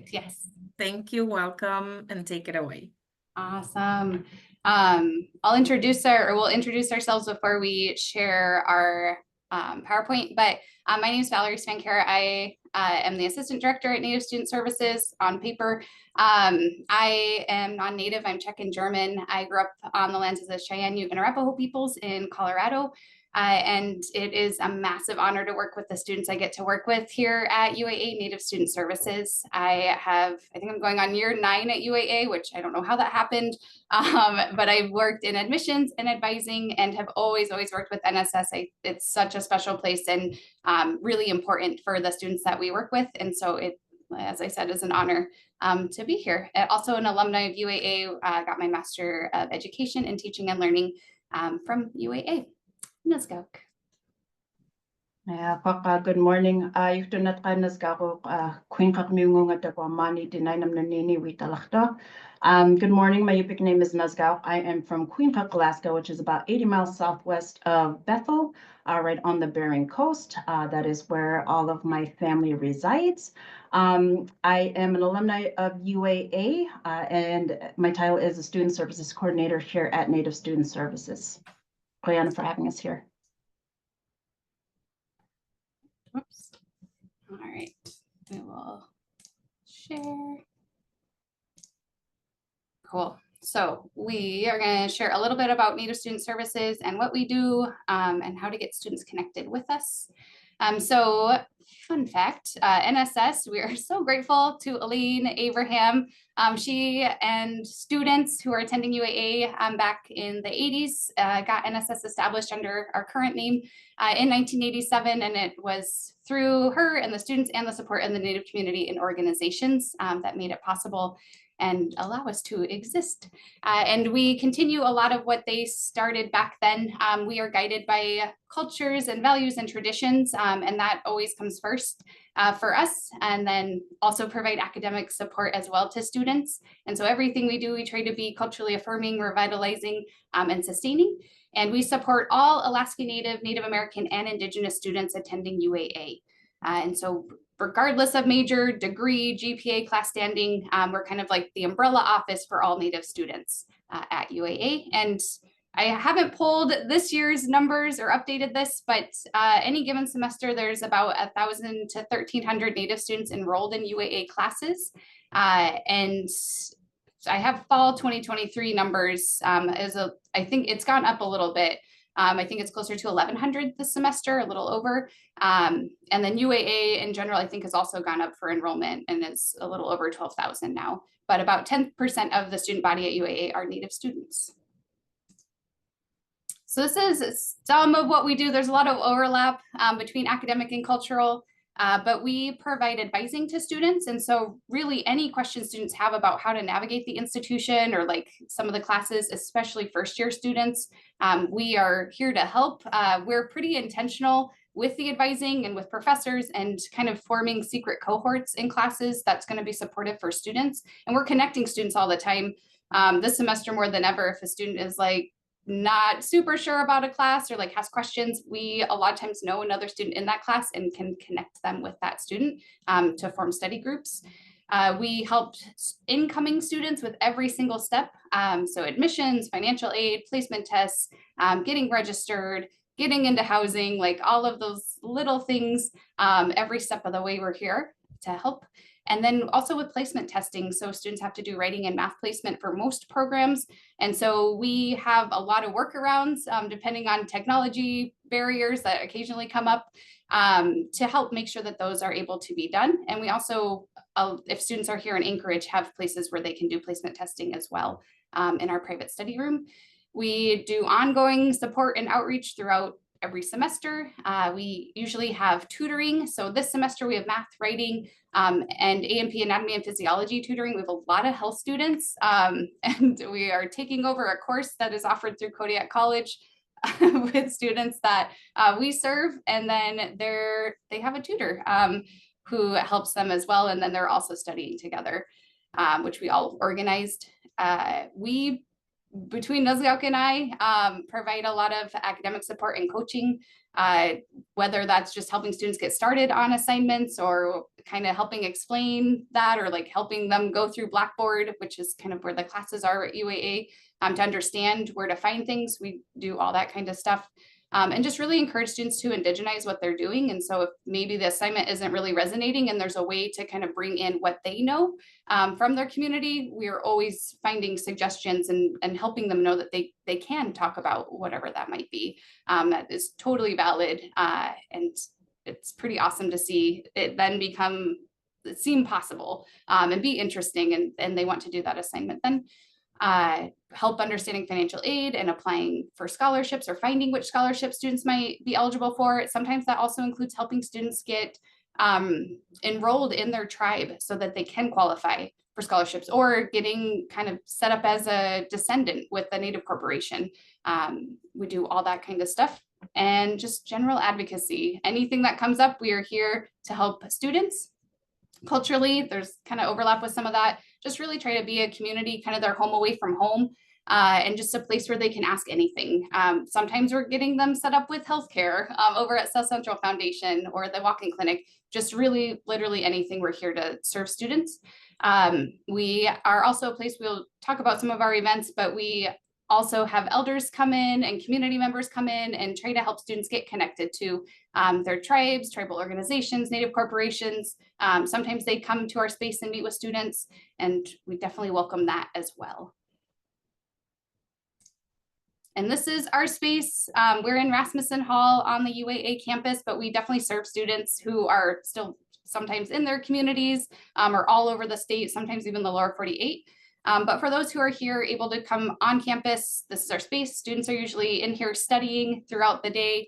Perfect. Yes. Thank you. Welcome and take it away. Awesome. We'll introduce ourselves before we share our PowerPoint, but my name is Valerie Spankera. I am the Assistant Director at Native Student Services on paper. I am non-Native, I'm Czech and German. I grew up on the lands of the Cheyenne, Ute, and Arapaho peoples in Colorado. And it is a massive honor to work with the students I get to work with here at UAA Native Student Services. I think I'm going on year 9 at UAA, which I don't know how that happened, but I've worked in admissions and advising and have always worked with NSS. It's such a special place and really important for the students that we work with. And so it, as I said, is an honor to be here. Also an alumni of UAA, got my Master of Education in Teaching and Learning from UAA. Nazgak. Good morning. You've done that kind of Queen Kakmiung at the Mani Dinam Nini Witalachta. Good morning. My Yupik name is Nazgau. I am from Queen Kak, Alaska, which is about 80 miles southwest of Bethel, right on the Bering Coast. That is where all of my family resides. I am an alumni of UAA, and my title is a Student Services Coordinator here at Native Student Services. Koyana for having us here. Oops. All right, we will share. Cool. So we are going to share a little bit about Native Student Services and what we do and how to get students connected with us. So fun fact, NSS, we are so grateful to Aline Abraham. She and students who are attending UAA back in the 80s got NSS established under our current name in 1987. And it was through her and the students and the support in the Native community and organizations that made it possible and allow us to exist. And we continue a lot of what they started back then. We are guided by cultures and values and traditions, and that always comes first for us, and then also provide academic support as well to students. And so everything we do, we try to be culturally affirming, revitalizing, and sustaining. And we support all Alaska Native, Native American, and Indigenous students attending UAA. And so regardless of major, degree, GPA, class standing, we're kind of like the umbrella office for all Native students at UAA. And I haven't pulled this year's numbers or updated this, but any given semester, there's about 1,000 to 1,300 Native students enrolled in UAA classes. And I have fall 2023 numbers. I think it's gone up a little bit. I think it's closer to 1,100 this semester, a little over. And then UAA in general, I think has also gone up for enrollment and is a little over 12,000 now. But about 10% of the student body at UAA are Native students. So this is some of what we do. There's a lot of overlap between academic and cultural, but we provide advising to students. And so really any questions students have about how to navigate the institution or like some of the classes, especially first year students, we are here to help. We're pretty intentional with the advising and with professors and kind of forming secret cohorts in classes that's going to be supportive for students. And we're connecting students all the time. This semester more than ever, if a student is like, not super sure about a class or like has questions, we a lot of times know another student in that class and can connect them with that student to form study groups. We helped incoming students with every single step. So admissions, financial aid, placement tests, getting registered, getting into housing, like all of those little things, every step of the way we're here to help. And then also with placement testing, so students have to do writing and math placement for most programs. And so we have a lot of workarounds depending on technology barriers that occasionally come up to help make sure that those are able to be done. And we also, if students are here in Anchorage, have places where they can do placement testing as well in our private study room. We do ongoing support and outreach throughout every semester. We usually have tutoring. So this semester we have math, writing, and A&P, anatomy and physiology tutoring. We have a lot of health students, and we are taking over a course that is offered through Kodiak College with students that we serve, and then they have a tutor who helps them as well, and then they're also studying together, which we all organized. Between Nuzgauk and I provide a lot of academic support and coaching whether that's just helping students get started on assignments or kind of helping explain that, or like helping them go through Blackboard, which is kind of where the classes are at UAA, to understand where to find things. We do all that kind of stuff. And just really encourage students to indigenize what they're doing. And so if maybe the assignment isn't really resonating and there's a way to kind of bring in what they know from their community, we are always finding suggestions and helping them know that they can talk about whatever that might be. That is totally valid. And it's pretty awesome to see it then seem possible and be interesting, and they want to do that assignment then. Help understanding financial aid and applying for scholarships or finding which scholarships students might be eligible for. Sometimes that also includes helping students get enrolled in their tribe so that they can qualify for scholarships, or getting kind of set up as a descendant with a Native corporation. We do all that kind of stuff, and just general advocacy. Anything that comes up, we are here to help students. Culturally, there's kind of overlap with some of that. Just really try to be a community, kind of their home away from home, and just a place where they can ask anything. Sometimes we're getting them set up with healthcare over at South Central Foundation or the walk-in clinic. Just really, literally anything. We're here to serve students. We are also a place, we'll talk about some of our events, but we also have elders come in and community members come in and try to help students get connected to their tribes, tribal organizations, Native corporations. Sometimes they come to our space and meet with students, and we definitely welcome that as well. And this is our space. We're in Rasmussen Hall on the UAA campus, but we definitely serve students who are still sometimes in their communities or all over the state, sometimes even the lower 48. But for those who are here able to come on campus, this is our space. Students are usually in here studying throughout the day.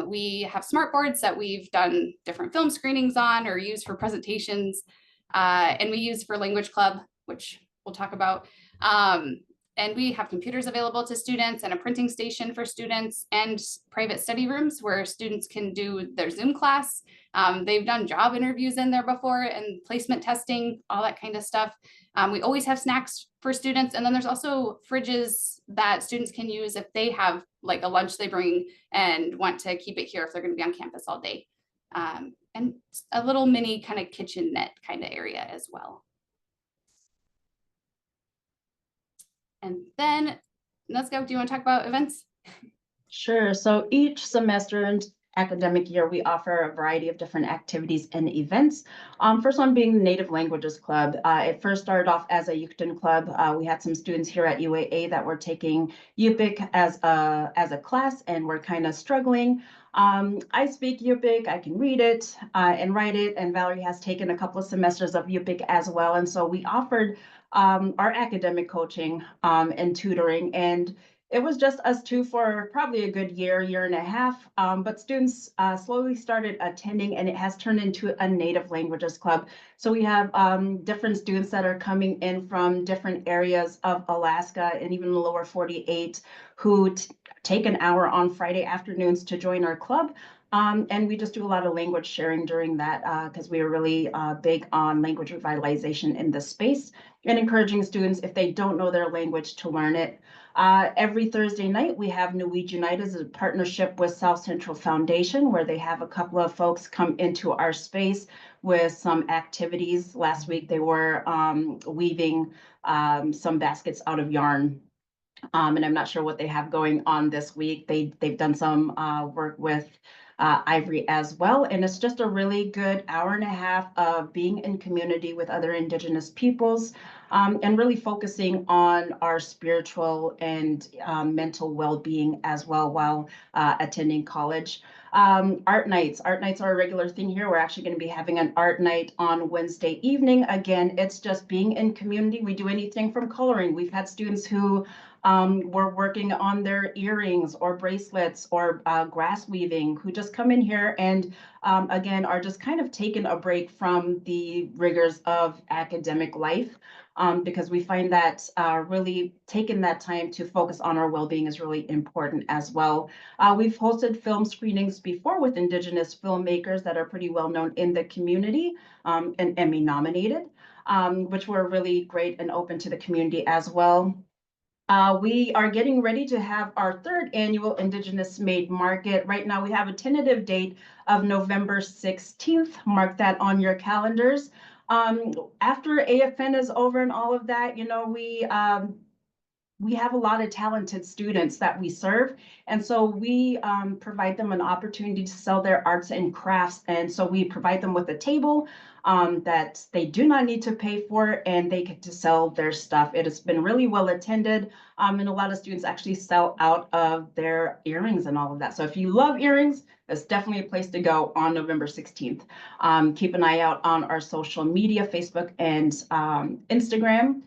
We have smart boards that we've done different film screenings on or use for presentations. And we use for language club, which we'll talk about. And we have computers available to students and a printing station for students and private study rooms where students can do their Zoom class. They've done job interviews in there before and placement testing, all that kind of stuff. We always have snacks for students. And then there's also fridges that students can use if they have like a lunch they bring and want to keep it here if they're going to be on campus all day. And a little mini kind of kitchenette kind of area as well. And then let's go. Do you want to talk about events? Sure. So each semester and academic year, we offer a variety of different activities and events. First one being the Native Languages Club. It first started off as a Yucatan club. We had some students here at UAA that were taking Yupik as a class, and we're kind of struggling. I speak Yupik, I can read it and write it, and Valerie has taken a couple of semesters of Yupik as well. And so we offered our academic coaching and tutoring, and it was just us two for probably a good year and a half, but students slowly started attending, and it has turned into a Native Languages Club. So we have different students that are coming in from different areas of Alaska and even the lower 48 who take an hour on Friday afternoons to join our club. And we just do a lot of language sharing during that because we are really big on language revitalization in this space and encouraging students, if they don't know their language, to learn it. Every Thursday night, we have Nuweej United as a partnership with South Central Foundation, where they have a couple of folks come into our space with some activities. Last week, they were weaving some baskets out of yarn. And I'm not sure what they have going on this week. They've done some work with Ivory as well. And it's just a really good hour and a half of being in community with other Indigenous peoples and really focusing on our spiritual and mental well-being as well while attending college. Art nights are a regular thing here. We're actually going to be having an art night on Wednesday evening. Again, it's just being in community. We do anything from coloring. We've had students who were working on their earrings or bracelets or grass weaving, who just come in here and again are just kind of taking a break from the rigors of academic life, because we find that really taking that time to focus on our well-being is really important as well. We've hosted film screenings before with Indigenous filmmakers that are pretty well known in the community and Emmy nominated, which were really great and open to the community as well. We are getting ready to have our third annual Indigenous Made Market. Right now, we have a tentative date of November 16th. Mark that on your calendars. After AFN is over and all of that, we have a lot of talented students that we serve. And so we provide them an opportunity to sell their arts and crafts. And so we provide them with a table that they do not need to pay for, and they get to sell their stuff. It has been really well attended. And a lot of students actually sell out of their earrings and all of that. So if you love earrings, that's definitely a place to go on November 16th. Keep an eye out on our social media, Facebook and Instagram.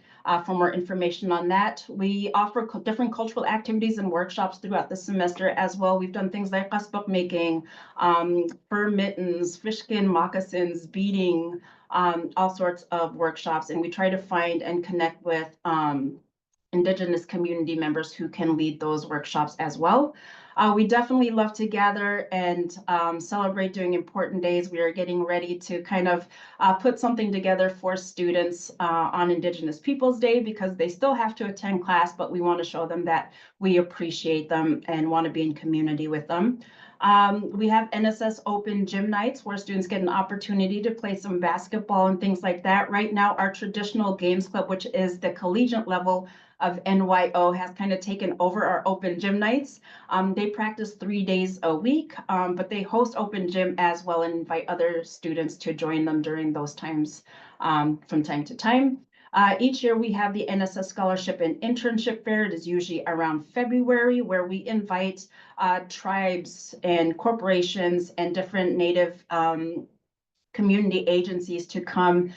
For more information on that. We offer different cultural activities and workshops throughout the semester as well. We've done things like book making, fur mittens, fish skin moccasins, beading, all sorts of workshops. And we try to find and connect with Indigenous community members who can lead those workshops as well. We definitely love to gather and celebrate during important days. We are getting ready to kind of put something together for students on Indigenous Peoples Day, because they still have to attend class, but we want to show them that we appreciate them and want to be in community with them. We have NSS open gym nights where students get an opportunity to play some basketball and things like that. Right now, our traditional games club, which is the collegiate level of NYO, has kind of taken over our open gym nights. They practice 3 days a week, but they host open gym as well and invite other students to join them during those times from time to time. Each year we have the NSS Scholarship and Internship Fair. It is usually around February, where we invite tribes and corporations and different Native community agencies to come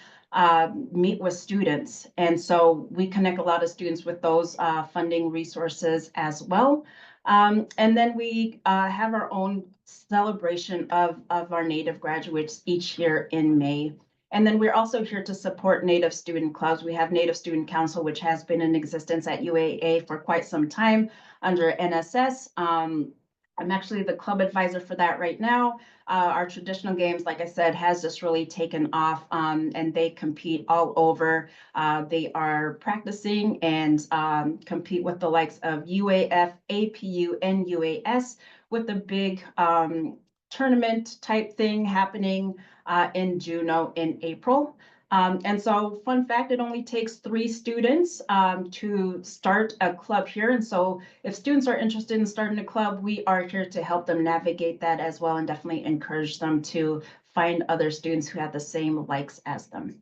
meet with students. And so we connect a lot of students with those funding resources as well. And then we have our own celebration of our Native graduates each year in May. And then we're also here to support Native student clubs. We have Native Student Council, which has been in existence at UAA for quite some time under NSS. I'm actually the club advisor for that right now. Our traditional games, like I said, has just really taken off, and they compete all over. They are practicing and compete with the likes of UAF, APU, and UAS, with a big tournament type thing happening in Juneau in April. And so, fun fact, it only takes 3 students to start a club here. And so if students are interested in starting a club, we are here to help them navigate that as well, and definitely encourage them to find other students who have the same likes as them.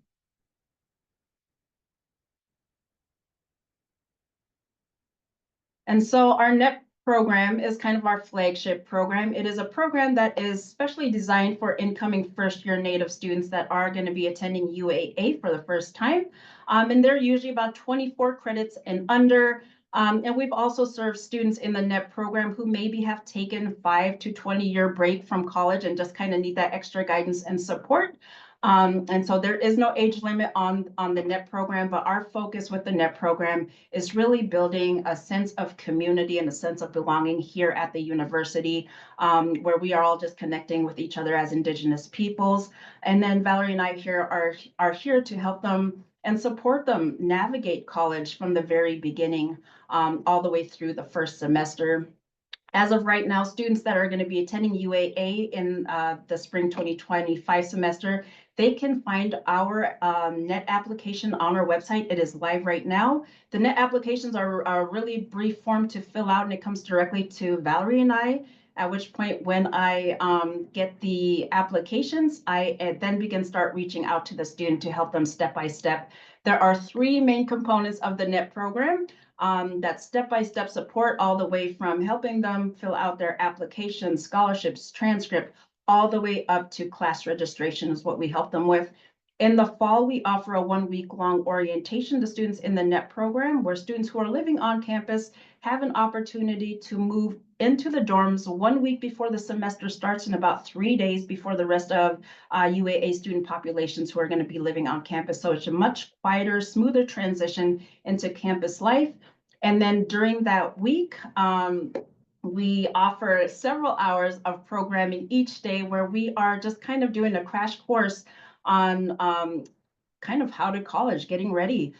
And so our NEP program is kind of our flagship program. It is a program that is specially designed for incoming first-year Native students that are going to be attending UAA for the first time. And they're usually about 24 credits and under. And we've also served students in the NEP program who maybe have taken 5 to 20-year break from college and just kind of need that extra guidance and support. And so there is no age limit on the NEP program, but our focus with the NEP program is really building a sense of community and a sense of belonging here at the university, where we are all just connecting with each other as Indigenous peoples. And then Valerie and I here are here to help them and support them navigate college from the very beginning, all the way through the first semester. As of right now, students that are going to be attending UAA in the spring 2025 semester, they can find our NET application on our website. It is live right now. The NET applications are a really brief form to fill out, and it comes directly to Valerie and I, at which point when I get the applications, I then start reaching out to the student to help them step by step. There are 3 main components of the NET program. That step-by-step support, all the way from helping them fill out their applications, scholarships, transcript, all the way up to class registration is what we help them with. In the fall, we offer a 1-week-long orientation to students in the NET program, where students who are living on campus have an opportunity to move into the dorms 1 week before the semester starts and about 3 days before the rest of UAA student populations who are going to be living on campus. So it's a much quieter, smoother transition into campus life. And then during that week, we offer several hours of programming each day, where we are just kind of doing a crash course on kind of how to college, getting ready,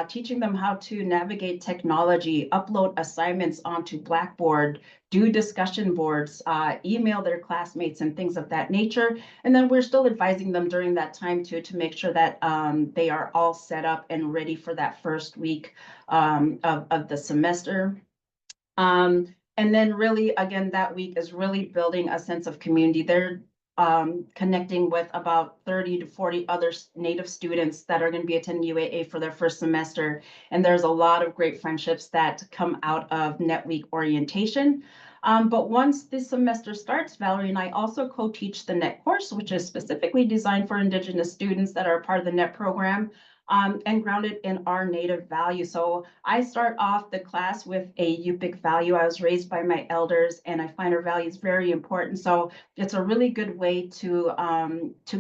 teaching them how to navigate technology, upload assignments onto Blackboard, do discussion boards, email their classmates and things of that nature. And then we're still advising them during that time too, to make sure that they are all set up and ready for that first week of the semester. And then really, again, that week is really building a sense of community. They're connecting with about 30 to 40 other Native students that are going to be attending UAA for their first semester. And there's a lot of great friendships that come out of Net Week orientation. But once this semester starts, Valerie and I also co-teach the NET course, which is specifically designed for Indigenous students that are part of the NET program. And grounded in our Native values. So I start off the class with a Yupik value. I was raised by my elders, and I find our values very important. So it's a really good way to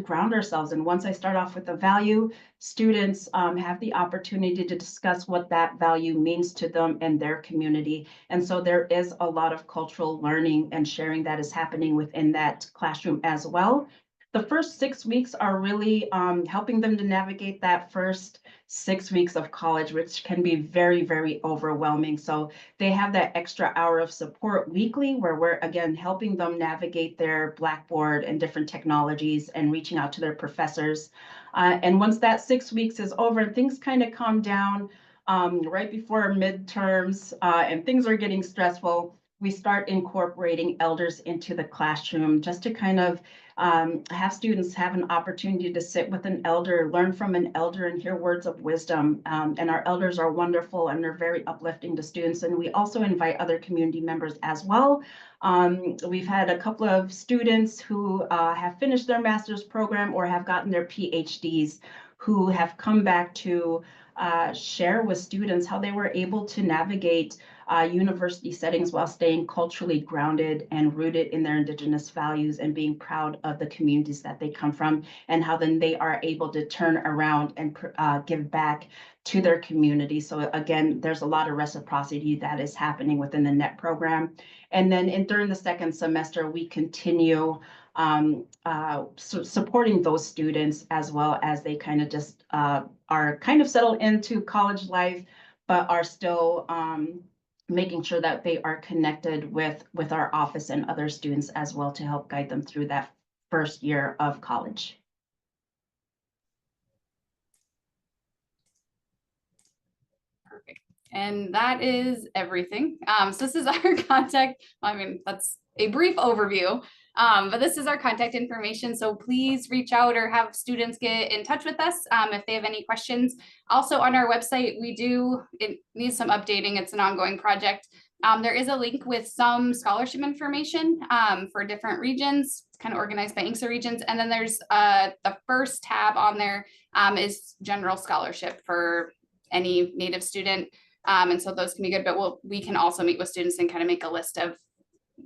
ground ourselves. And once I start off with a value, students have the opportunity to discuss what that value means to them and their community. And so there is a lot of cultural learning and sharing that is happening within that classroom as well. The first 6 weeks are really helping them to navigate that first 6 weeks of college, which can be very, very overwhelming. So they have that extra hour of support weekly where we're, again, helping them navigate their Blackboard and different technologies and reaching out to their professors. And once that 6 weeks is over and things kind of calm down right before midterms and things are getting stressful, we start incorporating elders into the classroom just to kind of have students have an opportunity to sit with an elder, learn from an elder, and hear words of wisdom. And our elders are wonderful and they're very uplifting to students. And we also invite other community members as well. We've had a couple of students who have finished their master's program or have gotten their PhDs who have come back to share with students how they were able to navigate university settings while staying culturally grounded and rooted in their Indigenous values and being proud of the communities that they come from, and how then they are able to turn around and give back to their community. So again, there's a lot of reciprocity that is happening within the NET program. And then during the second semester, we continue supporting those students as well as they kind of just are kind of settled into college life, but are still making sure that they are connected with our office and other students as well to help guide them through that first year of college. Perfect. And that is everything. So this is our contact. I mean, that's a brief overview, but this is our contact information. So please reach out or have students get in touch with us if they have any questions. Also on our website, it needs some updating. It's an ongoing project. There is a link with some scholarship information for different regions. It's kind of organized by INCSA regions. And then there's the first tab on there is general scholarship for any Native student. And so those can be good, but we can also meet with students and kind of make a list of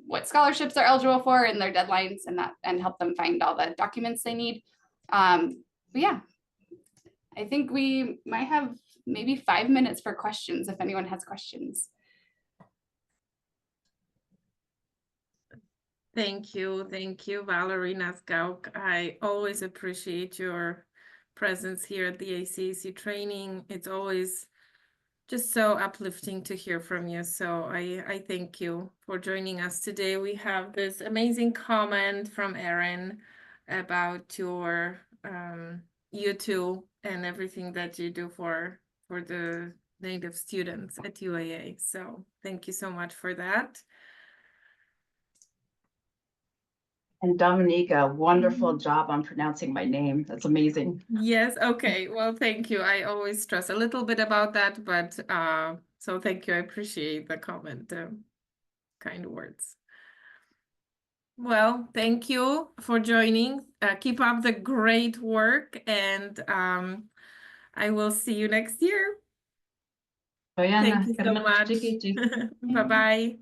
what scholarships they're eligible for and their deadlines and help them find all the documents they need. But yeah, I think we might have maybe 5 minutes for questions if anyone has questions. Thank you, Valerie Nazgauk. I always appreciate your presence here at the ACAC training. It's always just so uplifting to hear from you. So I thank you for joining us today. We have this amazing comment from Erin about your U2 and everything that you do for the Native students at UAA. So thank you so much for that. And Dominica, wonderful job on pronouncing my name. That's amazing. Yes, okay. Well, thank you. I always stress a little bit about that, but so thank you. I appreciate the comment, kind words. Well, thank you for joining. Keep up the great work, and I will see you next year. Thank you so much. Bye-bye.